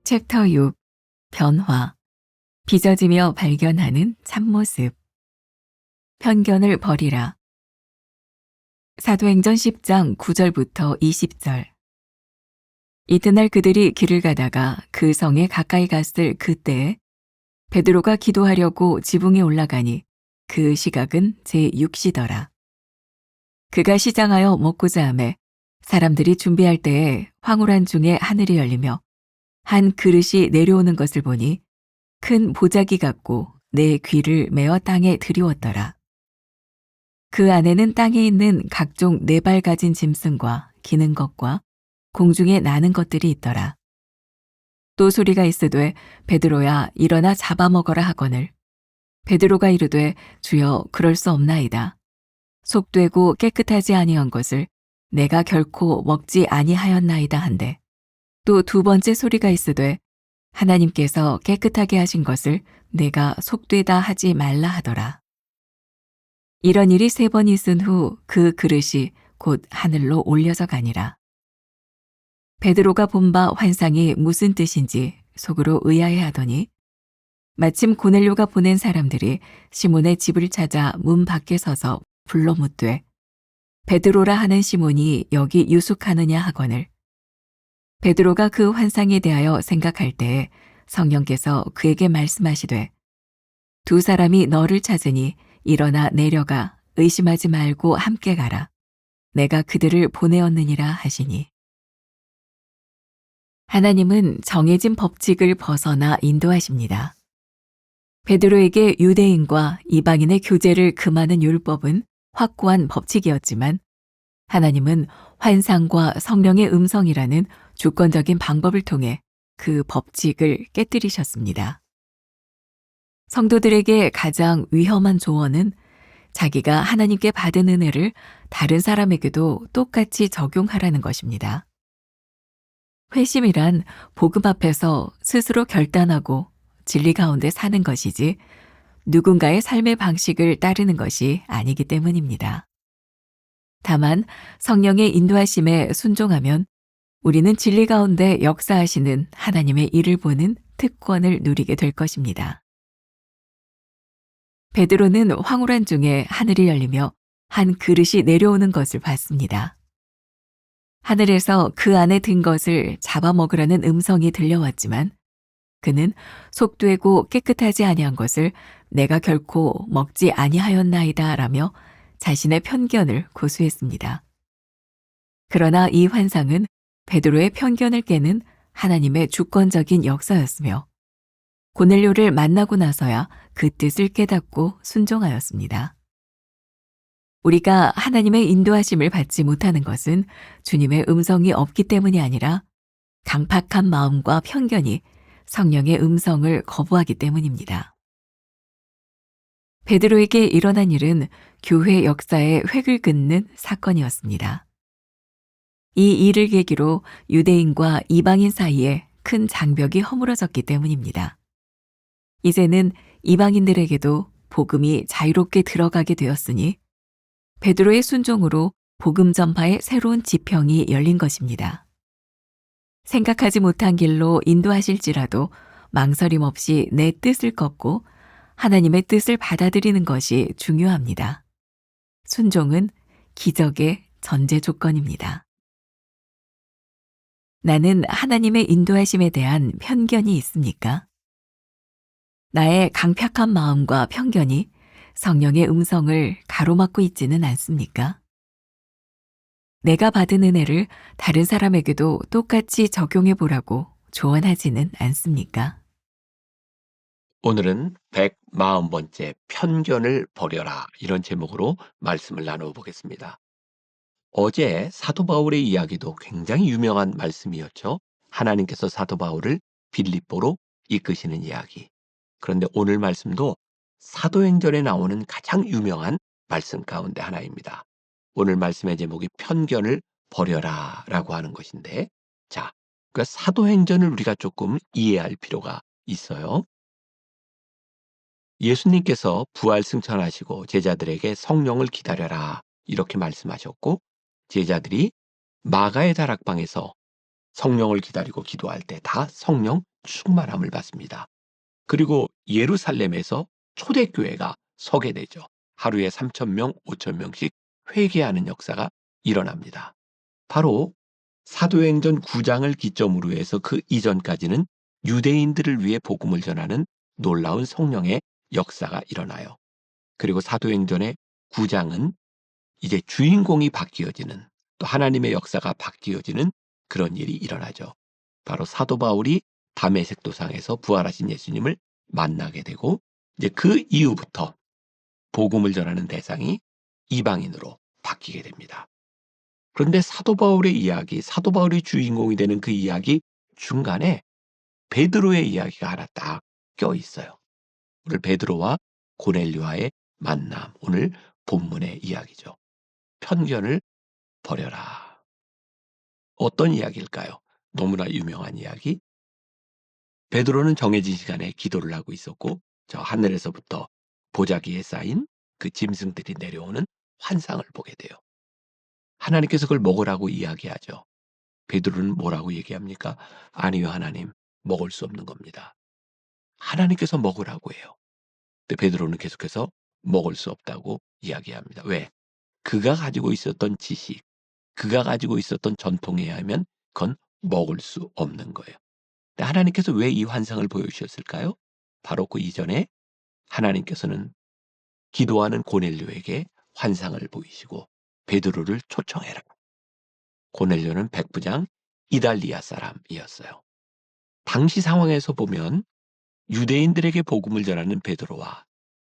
챕터 6 변화 빚어지며 발견하는 참모습 편견을 버리라 사도행전 10장 9절부터 20절 이튿날 그들이 길을 가다가 그 성에 가까이 갔을 그때에 베드로가 기도하려고 지붕에 올라가니 그 시각은 제6시더라. 그가 시장하여 먹고자 하매 사람들이 준비할 때에 황홀한 중에 하늘이 열리며 한 그릇이 내려오는 것을 보니 큰 보자기 같고 내 귀를 메어 땅에 들이웠더라. 그 안에는 땅에 있는 각종 네 발 가진 짐승과 기는 것과 공중에 나는 것들이 있더라. 또 소리가 있으되 베드로야 일어나 잡아먹어라 하거늘 베드로가 이르되 주여 그럴 수 없나이다. 속되고 깨끗하지 아니한 것을 내가 결코 먹지 아니하였나이다 한데 또 두 번째 소리가 있으되 하나님께서 깨끗하게 하신 것을 내가 속되다 하지 말라 하더라. 이런 일이 3번 있은 후 그 그릇이 곧 하늘로 올려져 가니라. 베드로가 본 바 환상이 무슨 뜻인지 속으로 의아해하더니 마침 고넬료가 보낸 사람들이 시몬의 집을 찾아 문 밖에 서서 불러 묻되 베드로라 하는 시몬이 여기 유숙하느냐 하거늘 베드로가 그 환상에 대하여 생각할 때에 성령께서 그에게 말씀하시되 두 사람이 너를 찾으니 일어나 내려가 의심하지 말고 함께 가라. 내가 그들을 보내었느니라 하시니 하나님은 정해진 법칙을 벗어나 인도하십니다. 베드로에게 유대인과 이방인의 교제를 금하는 율법은 확고한 법칙이었지만 하나님은 환상과 성령의 음성이라는 주권적인 방법을 통해 그 법칙을 깨뜨리셨습니다. 성도들에게 가장 위험한 조언은 자기가 하나님께 받은 은혜를 다른 사람에게도 똑같이 적용하라는 것입니다. 회심이란 복음 앞에서 스스로 결단하고 진리 가운데 사는 것이지 누군가의 삶의 방식을 따르는 것이 아니기 때문입니다. 다만 성령의 인도하심에 순종하면 우리는 진리 가운데 역사하시는 하나님의 일을 보는 특권을 누리게 될 것입니다. 베드로는 황홀한 중에 하늘이 열리며 한 그릇이 내려오는 것을 봤습니다. 하늘에서 그 안에 든 것을 잡아먹으라는 음성이 들려왔지만 그는 속되고 깨끗하지 아니한 것을 내가 결코 먹지 아니하였나이다 라며 자신의 편견을 고수했습니다. 그러나 이 환상은 베드로의 편견을 깨는 하나님의 주권적인 역사였으며 고넬료를 만나고 나서야 그 뜻을 깨닫고 순종하였습니다. 우리가 하나님의 인도하심을 받지 못하는 것은 주님의 음성이 없기 때문이 아니라 강팍한 마음과 편견이 성령의 음성을 거부하기 때문입니다. 베드로에게 일어난 일은 교회 역사의 획을 긋는 사건이었습니다. 이 일을 계기로 유대인과 이방인 사이에 큰 장벽이 허물어졌기 때문입니다. 이제는 이방인들에게도 복음이 자유롭게 들어가게 되었으니 베드로의 순종으로 복음 전파의 새로운 지평이 열린 것입니다. 생각하지 못한 길로 인도하실지라도 망설임 없이 내 뜻을 걷고 하나님의 뜻을 받아들이는 것이 중요합니다. 순종은 기적의 전제 조건입니다. 나는 하나님의 인도하심에 대한 편견이 있습니까? 나의 강팍한 마음과 편견이 성령의 음성을 가로막고 있지는 않습니까? 내가 받은 은혜를 다른 사람에게도 똑같이 적용해 보라고 조언하지는 않습니까? 오늘은 140번째 편견을 버려라 이런 제목으로 말씀을 나누어 보겠습니다. 어제 사도 바울의 이야기도 굉장히 유명한 말씀이었죠. 하나님께서 사도 바울을 빌립보로 이끄시는 이야기. 그런데 오늘 말씀도 사도행전에 나오는 가장 유명한 말씀 가운데 하나입니다. 오늘 말씀의 제목이 편견을 버려라 라고 하는 것인데 자, 그 사도행전을 우리가 조금 이해할 필요가 있어요. 예수님께서 부활 승천하시고 제자들에게 성령을 기다려라 이렇게 말씀하셨고 제자들이 마가의 다락방에서 성령을 기다리고 기도할 때 다 성령 충만함을 받습니다. 그리고 예루살렘에서 초대교회가 서게 되죠. 하루에 3,000명, 5,000명씩 회개하는 역사가 일어납니다. 바로 사도행전 9장을 기점으로 해서 그 이전까지는 유대인들을 위해 복음을 전하는 놀라운 성령의 역사가 일어나요. 그리고 사도행전의 9장은 이제 주인공이 바뀌어지는, 또 하나님의 역사가 바뀌어지는 그런 일이 일어나죠. 바로 사도 바울이 다메섹 도상에서 부활하신 예수님을 만나게 되고, 이제 그 이후부터 복음을 전하는 대상이 이방인으로 바뀌게 됩니다. 그런데 사도 바울의 이야기, 사도 바울이 주인공이 되는 그 이야기 중간에 베드로의 이야기가 하나 딱 껴 있어요. 오늘 베드로와 고넬료와의 만남, 오늘 본문의 이야기죠. 편견을 버려라. 어떤 이야기일까요? 너무나 유명한 이야기. 베드로는 정해진 시간에 기도를 하고 있었고, 저 하늘에서부터 보자기에 쌓인 그 짐승들이 내려오는 환상을 보게 돼요. 하나님께서 그걸 먹으라고 이야기하죠. 베드로는 뭐라고 얘기합니까? 아니요, 하나님, 먹을 수 없는 겁니다. 하나님께서 먹으라고 해요. 근데 베드로는 계속해서 먹을 수 없다고 이야기합니다. 왜? 그가 가지고 있었던 지식, 그가 가지고 있었던 전통에 의하면 그건 먹을 수 없는 거예요. 근데 하나님께서 왜 이 환상을 보여주셨을까요? 바로 그 이전에 하나님께서는 기도하는 고넬료에게 환상을 보이시고 베드로를 초청해라. 고넬료는 백부장 이달리아 사람이었어요. 당시 상황에서 보면 유대인들에게 복음을 전하는 베드로와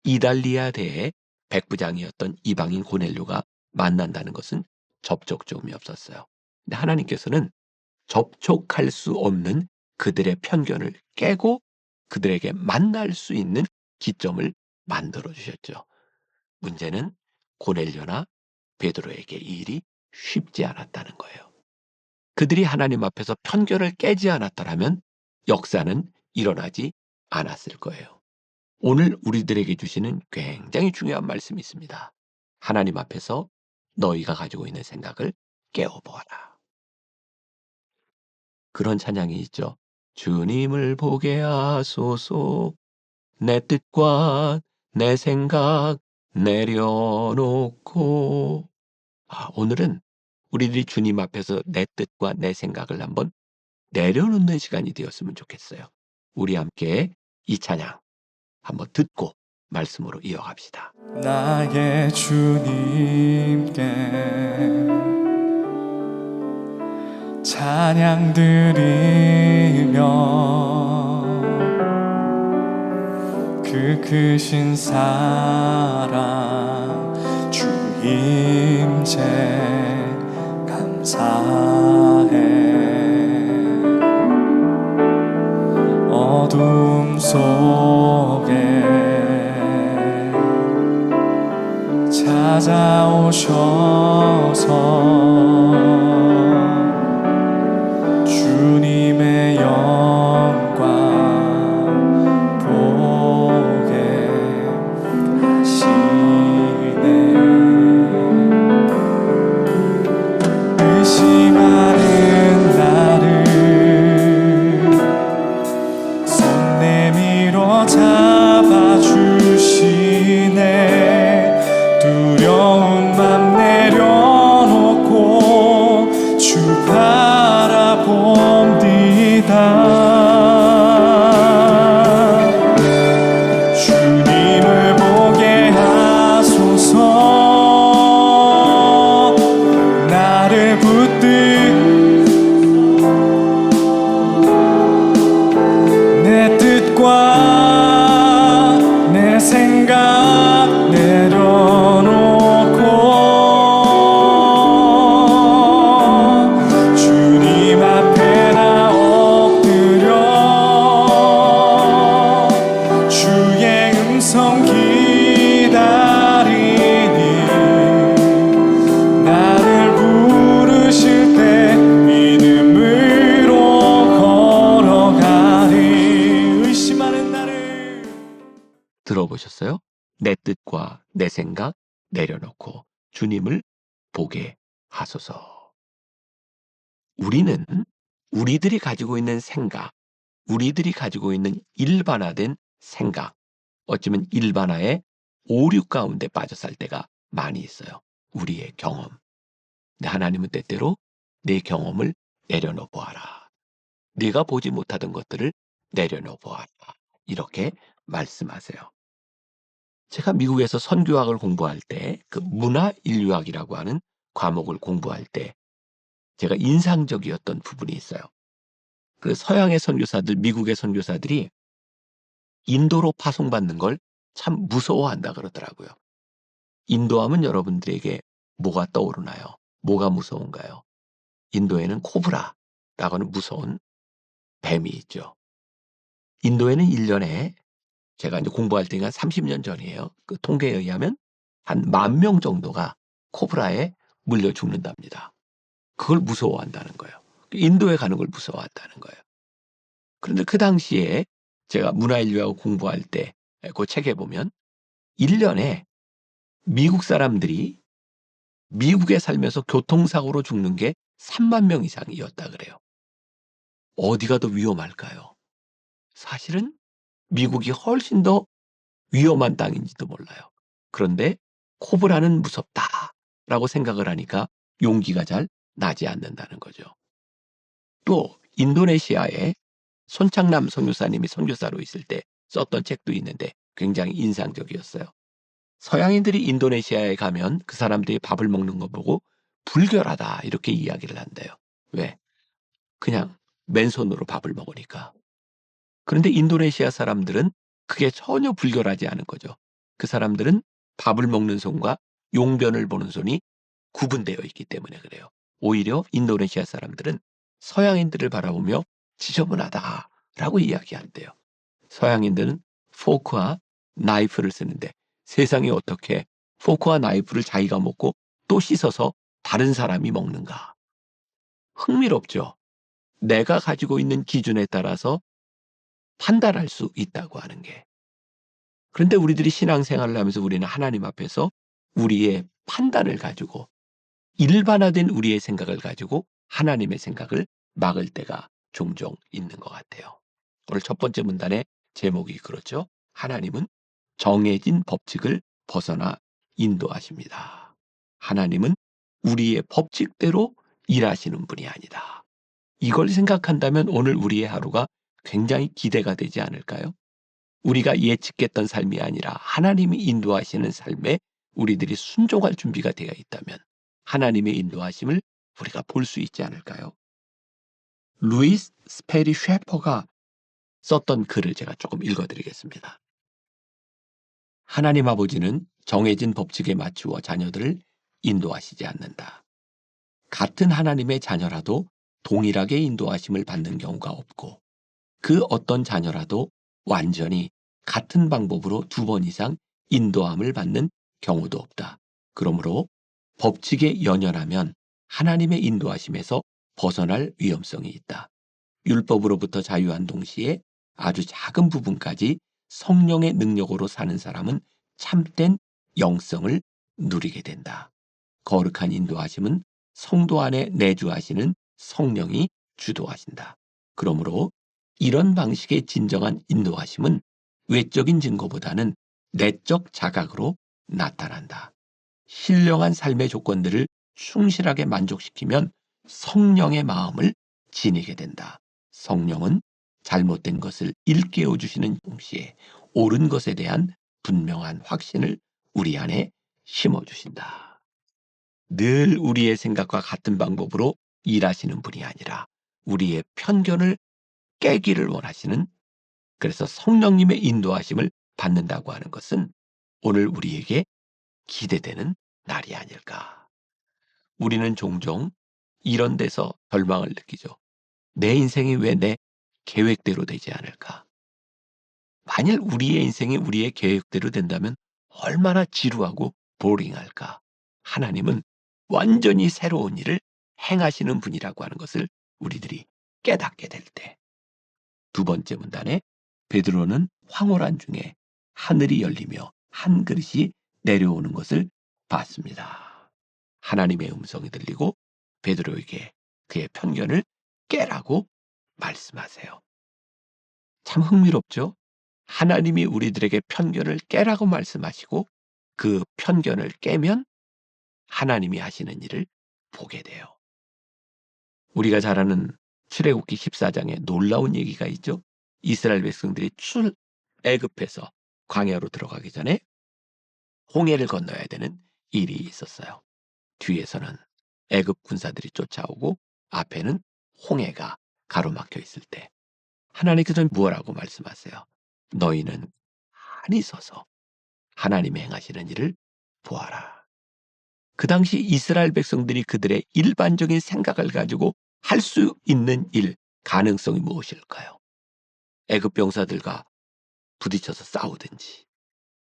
이달리아 대의 백부장이었던 이방인 고넬료가 만난다는 것은 접촉점이 없었어요. 근데 하나님께서는 접촉할 수 없는 그들의 편견을 깨고 그들에게 만날 수 있는 기점을 만들어 주셨죠. 문제는 고넬료나 베드로에게 이 일이 쉽지 않았다는 거예요. 그들이 하나님 앞에서 편견을 깨지 않았더라면 역사는 일어나지 않았을 거예요. 오늘 우리들에게 주시는 굉장히 중요한 말씀이 있습니다. 하나님 앞에서 너희가 가지고 있는 생각을 깨워보아라. 그런 찬양이 있죠. 주님을 보게 하소서, 내 뜻과 내 생각 내려놓고. 오늘은 우리들이 주님 앞에서 내 뜻과 내 생각을 한번 내려놓는 시간이 되었으면 좋겠어요. 우리 함께 이 찬양 한번 듣고 말씀으로 이어갑시다. 나의 주님께 찬양 드리며 그 크신 사랑 주임제 감사해. 어둠 속에 찾아오셔서 주님의 영광 보게 하시네. 의심하는 나를 손 내밀어 잡아주시네. 두려운 맘 내려놓고 주 바라봅니다. 주님을 보게 하소서. 나를 붙들 내 뜻과 내 생각 내려놓고 주님 앞에 나 엎드려 주의 음성 기다리니 나를 부르실 때 믿음으로 걸어가리. 의심하는 나를. 들어보셨어요? 내 뜻과 내 생각 내려놓고 주님을 보게 하소서. 우리는 우리들이 가지고 있는 생각, 우리들이 가지고 있는 일반화된 생각, 어쩌면 일반화의 오류 가운데 빠져 살 때가 많이 있어요. 우리의 경험. 근데 하나님은 때때로 내 경험을 내려놓아 보아라. 네가 보지 못하던 것들을 내려놓아 보아라. 이렇게 말씀하세요. 제가 미국에서 선교학을 공부할 때 그 문화인류학이라고 하는 과목을 공부할 때 제가 인상적이었던 부분이 있어요. 그 서양의 선교사들, 미국의 선교사들이 인도로 파송받는 걸 참 무서워한다 그러더라고요. 인도하면 여러분들에게 뭐가 떠오르나요? 뭐가 무서운가요? 인도에는 코브라라고 하는 무서운 뱀이 있죠. 인도에는 1년에 제가 이제 공부할 때가 30년 전이에요. 그 통계에 의하면 한 10,000명 정도가 코브라에 물려 죽는답니다. 그걸 무서워한다는 거예요. 인도에 가는 걸 무서워한다는 거예요. 그런데 그 당시에 제가 문화인류하고 공부할 때 그 책에 보면 1년에 미국 사람들이 미국에 살면서 교통사고로 죽는 게 30,000명 이상이었다 그래요. 어디가 더 위험할까요? 사실은 미국이 훨씬 더 위험한 땅인지도 몰라요. 그런데 코브라는 무섭다라고 생각을 하니까 용기가 잘 나지 않는다는 거죠. 또 인도네시아에 손창남 선교사님이 선교사로 있을 때 썼던 책도 있는데 굉장히 인상적이었어요. 서양인들이 인도네시아에 가면 그 사람들이 밥을 먹는 거 보고 불결하다 이렇게 이야기를 한대요. 왜? 그냥 맨손으로 밥을 먹으니까. 그런데 인도네시아 사람들은 그게 전혀 불결하지 않은 거죠. 그 사람들은 밥을 먹는 손과 용변을 보는 손이 구분되어 있기 때문에 그래요. 오히려 인도네시아 사람들은 서양인들을 바라보며 지저분하다라고 이야기한대요. 서양인들은 포크와 나이프를 쓰는데 세상에 어떻게 포크와 나이프를 자기가 먹고 또 씻어서 다른 사람이 먹는가? 흥미롭죠? 내가 가지고 있는 기준에 따라서 판단할 수 있다고 하는 게. 그런데 우리들이 신앙생활을 하면서 우리는 하나님 앞에서 우리의 판단을 가지고 일반화된 우리의 생각을 가지고 하나님의 생각을 막을 때가 종종 있는 것 같아요. 오늘 첫 번째 문단의 제목이 그렇죠. 하나님은 정해진 법칙을 벗어나 인도하십니다. 하나님은 우리의 법칙대로 일하시는 분이 아니다. 이걸 생각한다면 오늘 우리의 하루가 굉장히 기대가 되지 않을까요? 우리가 예측했던 삶이 아니라 하나님이 인도하시는 삶에 우리들이 순종할 준비가 되어 있다면 하나님의 인도하심을 우리가 볼 수 있지 않을까요? 루이스 스페리 셰퍼가 썼던 글을 제가 조금 읽어드리겠습니다. 하나님 아버지는 정해진 법칙에 맞추어 자녀들을 인도하시지 않는다. 같은 하나님의 자녀라도 동일하게 인도하심을 받는 경우가 없고 그 어떤 자녀라도 완전히 같은 방법으로 2번 이상 인도함을 받는 경우도 없다. 그러므로 법칙에 연연하면 하나님의 인도하심에서 벗어날 위험성이 있다. 율법으로부터 자유한 동시에 아주 작은 부분까지 성령의 능력으로 사는 사람은 참된 영성을 누리게 된다. 거룩한 인도하심은 성도 안에 내주하시는 성령이 주도하신다. 그러므로 이런 방식의 진정한 인도하심은 외적인 증거보다는 내적 자각으로 나타난다. 신령한 삶의 조건들을 충실하게 만족시키면 성령의 마음을 지니게 된다. 성령은 잘못된 것을 일깨워 주시는 동시에 옳은 것에 대한 분명한 확신을 우리 안에 심어주신다. 늘 우리의 생각과 같은 방법으로 일하시는 분이 아니라 우리의 편견을 깨기를 원하시는, 그래서 성령님의 인도하심을 받는다고 하는 것은 오늘 우리에게 기대되는 날이 아닐까. 우리는 종종 이런 데서 절망을 느끼죠. 내 인생이 왜 내 계획대로 되지 않을까? 만일 우리의 인생이 우리의 계획대로 된다면 얼마나 지루하고 보링할까? 하나님은 완전히 새로운 일을 행하시는 분이라고 하는 것을 우리들이 깨닫게 될 때. 2번째 문단에 베드로는 황홀한 중에 하늘이 열리며 한 그릇이 내려오는 것을 봤습니다. 하나님의 음성이 들리고 베드로에게 그의 편견을 깨라고 말씀하세요. 참 흥미롭죠? 하나님이 우리들에게 편견을 깨라고 말씀하시고 그 편견을 깨면 하나님이 하시는 일을 보게 돼요. 우리가 잘 아는 출애굽기 14장에 놀라운 얘기가 있죠. 이스라엘 백성들이 애굽에서 광야로 들어가기 전에 홍해를 건너야 되는 일이 있었어요. 뒤에서는 애굽 군사들이 쫓아오고 앞에는 홍해가 가로막혀 있을 때 하나님께서는 무엇라고 말씀하세요? 너희는 가만히 서서 하나님이 행하시는 일을 보아라. 그 당시 이스라엘 백성들이 그들의 일반적인 생각을 가지고 할 수 있는 일, 가능성이 무엇일까요? 애굽 병사들과 부딪혀서 싸우든지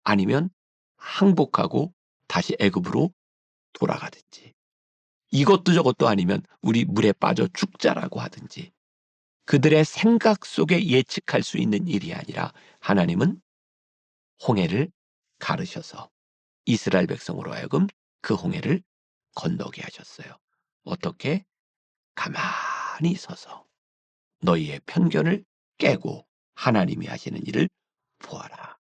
아니면 항복하고 다시 애굽으로 돌아가든지 이것도 저것도 아니면 우리 물에 빠져 죽자라고 하든지 그들의 생각 속에 예측할 수 있는 일이 아니라 하나님은 홍해를 가르셔서 이스라엘 백성으로 하여금 그 홍해를 건너게 하셨어요. 어떻게? 가만히 서서 너희의 편견을 깨고 하나님이 하시는 일을 보아라.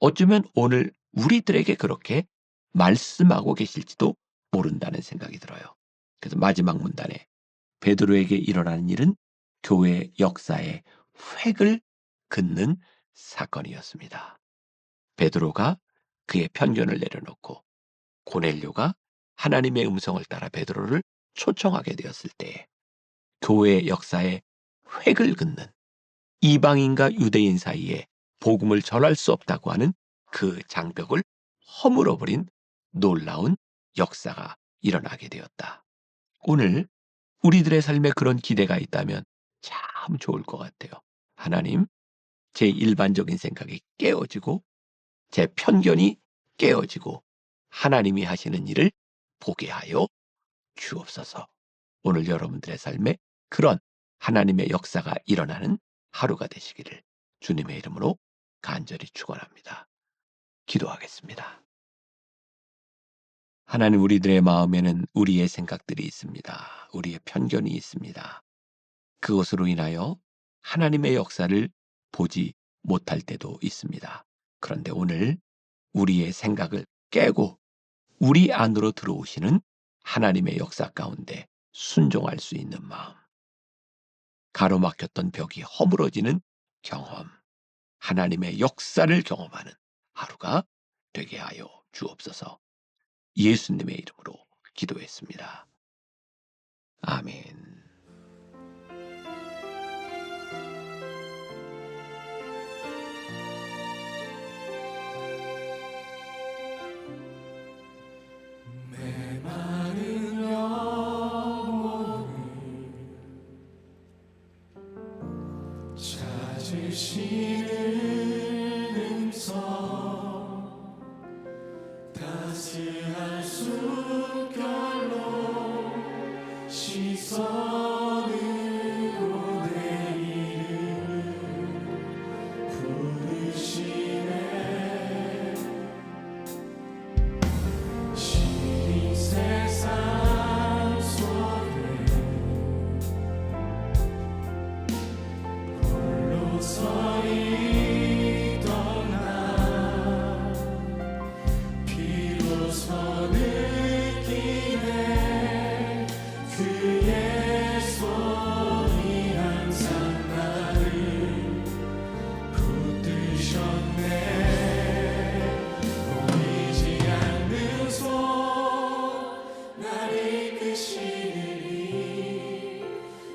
어쩌면 오늘 우리들에게 그렇게 말씀하고 계실지도 모른다는 생각이 들어요. 그래서 마지막 문단에 베드로에게 일어나는 일은 교회 역사의 획을 긋는 사건이었습니다. 베드로가 그의 편견을 내려놓고 고넬료가 하나님의 음성을 따라 베드로를 초청하게 되었을 때에 교회의 역사에 획을 긋는 이방인과 유대인 사이에 복음을 전할 수 없다고 하는 그 장벽을 허물어버린 놀라운 역사가 일어나게 되었다. 오늘 우리들의 삶에 그런 기대가 있다면 참 좋을 것 같아요. 하나님, 제 일반적인 생각이 깨어지고 제 편견이 깨어지고 하나님이 하시는 일을 보게 하여 주옵소서. 오늘 여러분들의 삶에 그런 하나님의 역사가 일어나는 하루가 되시기를 주님의 이름으로 간절히 축원합니다. 기도하겠습니다. 하나님, 우리들의 마음에는 우리의 생각들이 있습니다. 우리의 편견이 있습니다. 그것으로 인하여 하나님의 역사를 보지 못할 때도 있습니다. 그런데 오늘 우리의 생각을 깨고 우리 안으로 들어오시는 하나님의 역사 가운데 순종할 수 있는 마음, 가로막혔던 벽이 허물어지는 경험, 하나님의 역사를 경험하는 하루가 되게 하여 주옵소서. 예수님의 이름으로 기도했습니다. 아멘. 메마른 영혼을 찾으시는 음성 따스한 숨결로 시선으로 내 이름을 부르시네. 시린 세상 속에 홀로 서 있던 나 비로소 느끼네. 그의 손이 항상 나를 붙드셨네. 보이지 않는 손 나를 이끄시니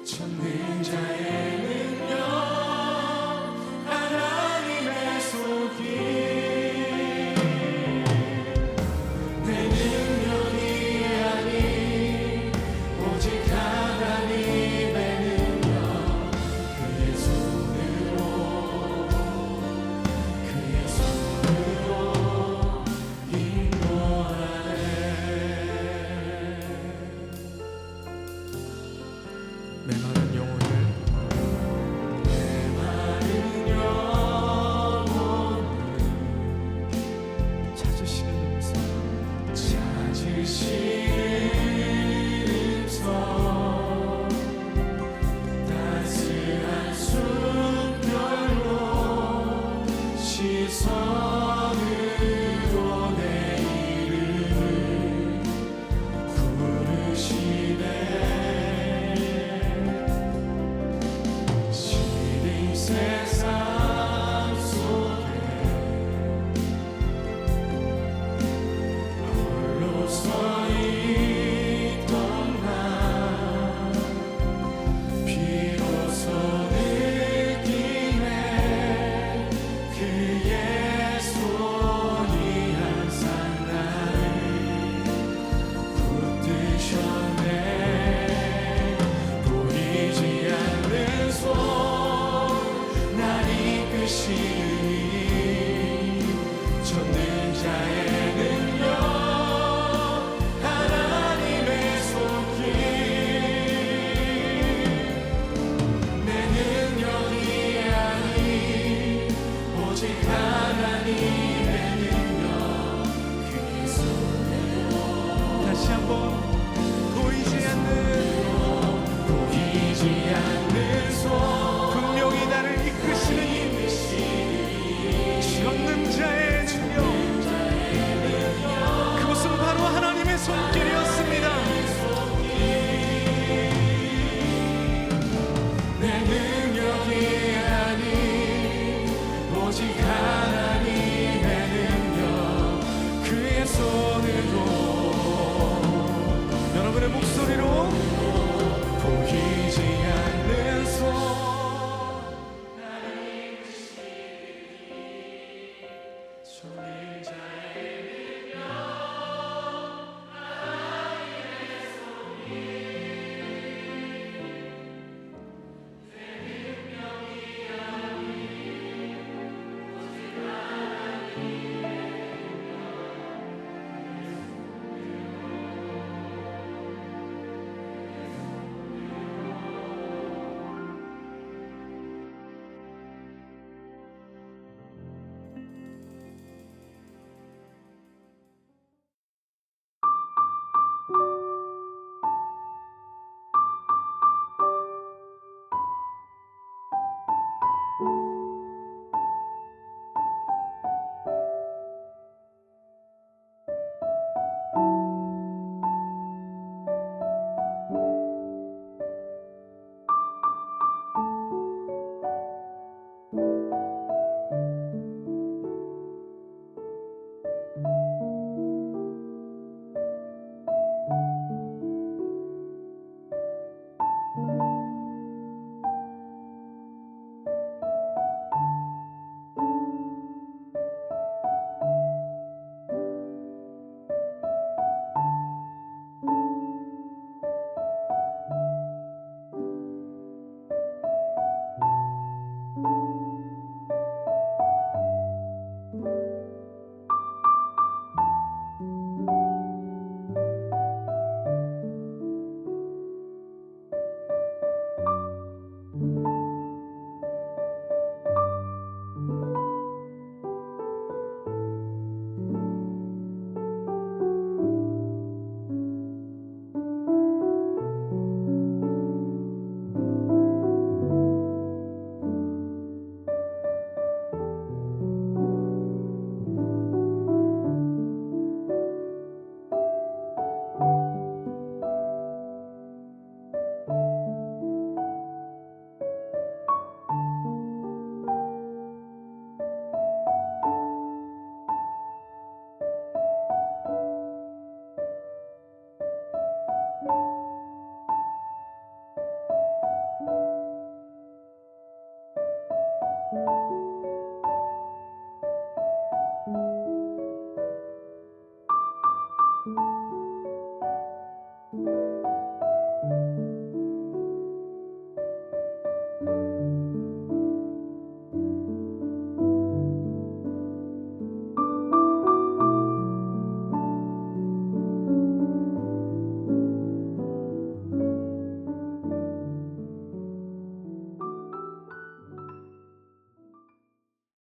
전능자의 능력 세상 속에 홀로 서 있던 나 비로소 느끼네 그의 손이 항상 나를 붙드셨네 보이지 않는 손 날 이끄시니 전능자의 능력 하나님의 손길 내 능력이 아닌 오직 하나님의 능력 그의 손으로 다시 한번 보이지 않는 손 분명히 나를 이끄시는 전능자의 능력 그것은 바로 하나님의 손길이었습니다. 내 능력이 아닌 오직 하나님의 능력 그의 손으로 여러분의 목소리로 보이지 않는 손 나를 이끄시니 전능자의 능력 하나님의 손길 내 능력이 아닌 오직 하나님의 you